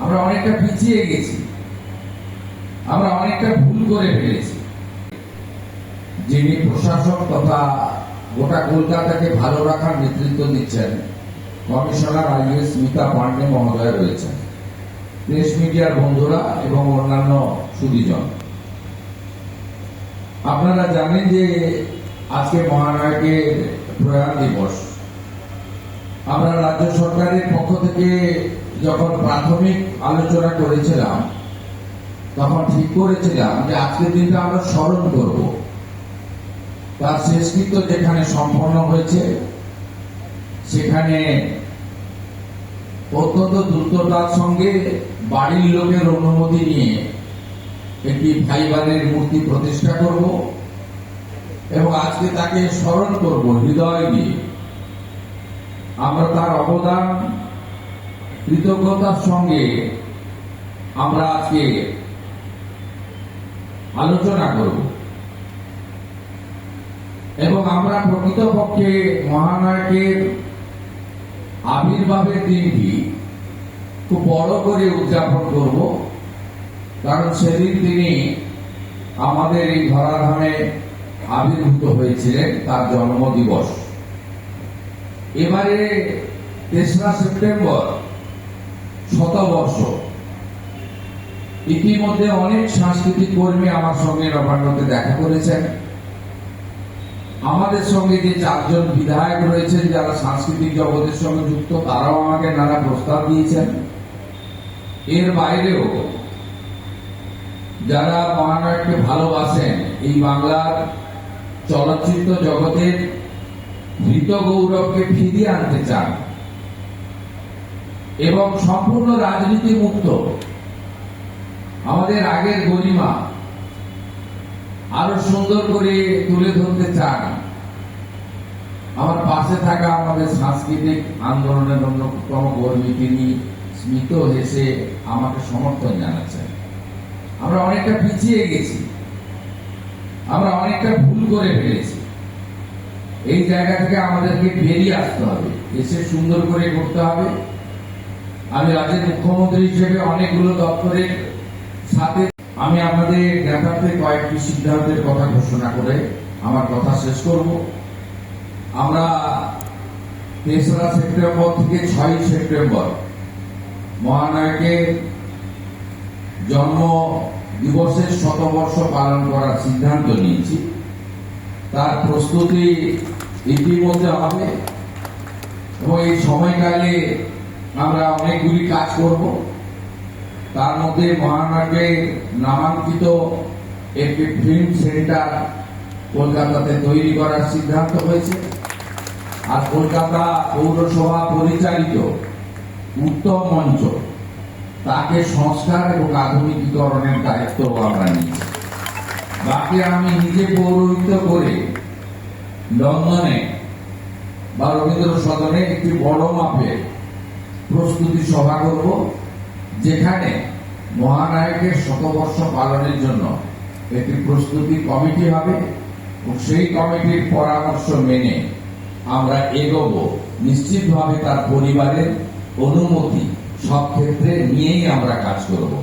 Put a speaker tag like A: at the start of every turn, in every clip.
A: আমরা অনেকটা পিছিয়ে গেছি, আমরা অনেকটা ভুল করে ফেলেছি। যিনি প্রশাসক তথা গোটা কলকাতাকে ভালো রাখার নেতৃত্ব দিচ্ছেন কমিশনার আইএস স্মিতা পান্ডে মহোদয় রয়েছেন, প্রেস মিডিয়ার বন্ধুরা এবং অন্যান্য সুধীজন, আপনারা জানেন যে আজকে মহানায়কের প্রয়াণ দিবস। আমরা রাজ্য সরকারের পক্ষ থেকে যখন প্রাথমিক আলোচনা করেছিলাম তখন ঠিক করেছিলাম যে আজকের দিনটা আমরা স্মরণ করব। তার শেষকৃত্য যেখানে সম্পন্ন হয়েছে সেখানে অত্যন্ত দ্রুততার সঙ্গে বাড়ির লোকের অনুমতি নিয়ে একটি ফাইবারের মূর্তি প্রতিষ্ঠা করব এবং আজকে তাকে স্মরণ করব হৃদয় দিয়ে। আমরা তার অবদান কৃতজ্ঞতার সঙ্গে আমরা আজকে আলোচনা করব এবং আমরা প্রকৃতপক্ষে মহানায়কের আবির্ভাবের দিনটি খুব বড় করে উদযাপন করব, কারণ সেদিন তিনি আমাদের এই ধরাধামে আবির্ভূত হয়েছিলেন, তার জন্মদিবস। এবারে ৩রা সেপ্টেম্বর শতবর্ষ। ইতিমধ্যে অনেক সাংস্কৃতিক কর্মী আমার সঙ্গে নবান্নতে দেখা করেছেন। আমাদের সঙ্গে যে 4 জন বিধায়ক রয়েছেন যারা সাংস্কৃতিক জগতের সঙ্গে যুক্ত, তারাও আমাকে নানা প্রস্তাব দিয়েছেন। এর বাইরেও যারা মহানায়ককে ভালোবাসেন, এই বাংলার চলচ্চিত্র জগতের ধৃত গৌরবকে ফিরিয়ে আনতে চান এবং সম্পূর্ণ রাজনীতি মুক্ত আমাদের আগের গরিমা আরো সুন্দর করে তুলে ধরতে চান, আমার পাশে থাকা আমাদের সাংস্কৃতিক আন্দোলনের অন্যতম কর্মী তিনি স্মিত হেসে আমাকে সমর্থন জানাচ্ছেন। আমরা অনেকটা পিছিয়ে গেছি, আমরা অনেকটা ভুল করে ফেলেছি। এই জায়গা থেকে আমাদেরকে বেরিয়ে আসতে হবে, এসে সুন্দর করে করতে হবে। আমি রাজ্যের মুখ্যমন্ত্রী হিসেবে অনেকগুলো দপ্তরের সাথে আমি আপনাদের নেতাদের কয়েকটি সিদ্ধান্তের কথা ঘোষণা করে আমার কথা শেষ করব। আমরা ৩রা সেপ্টেম্বর থেকে ৬ই সেপ্টেম্বর মহানায়কের জন্ম দিবসের শতবর্ষ পালন করার সিদ্ধান্ত নিয়েছি। তার প্রস্তুতি ইতিমধ্যে হবে এবং এই সময়কালে আমরা অনেকগুলি কাজ করব। তার মধ্যে মহানায়কের নামাঙ্কিত একটি ফিল্ম সেন্টার কলকাতাতে তৈরি করার সিদ্ধান্ত হয়েছে, আর কলকাতা পৌরসভা পরিচালিত উত্তম মঞ্চ তাকে সংস্কার এবং আধুনিকীকরণের দায়িত্ব আমরা নিয়েছি। বাকি আমি নিজে পৌরোহিত্য করে লন্ডনে বা রবীন্দ্র সদনে একটি বড় মাপের প্রস্তুতি সভা করব, যেখানে মহানায়কের শতবর্ষ পালনের জন্য একটি প্রস্তুতি কমিটি হবে এবং সেই কমিটির পরামর্শ মেনে আমরা এগোবো। নিশ্চিতভাবে তার পরিবারের অনুমতি সব ক্ষেত্রে নিয়েই আমরা কাজ করব।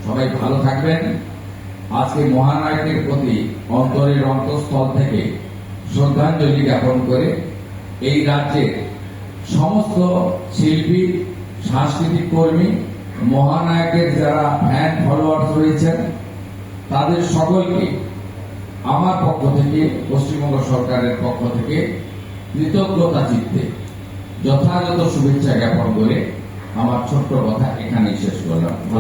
A: সবাই ভালো থাকবেন। আজকে মহানায়কের প্রতি অন্তরের অন্তঃস্থল থেকে শ্রদ্ধাঞ্জলি জ্ঞাপন করে এই রাজ্যের সমস্ত শিল্পী, সাংস্কৃতিক কর্মী, মহানায়কের যারা ফ্যান ফলোয়ার্স রয়েছেন তাদের সকলকে আমার পক্ষ থেকে, পশ্চিমবঙ্গ সরকারের পক্ষ থেকে কৃতজ্ঞতা চিত্তে যথাযথ শুভেচ্ছা জ্ঞাপন করে আমার ছোট্ট কথা এখানেই শেষ করলাম।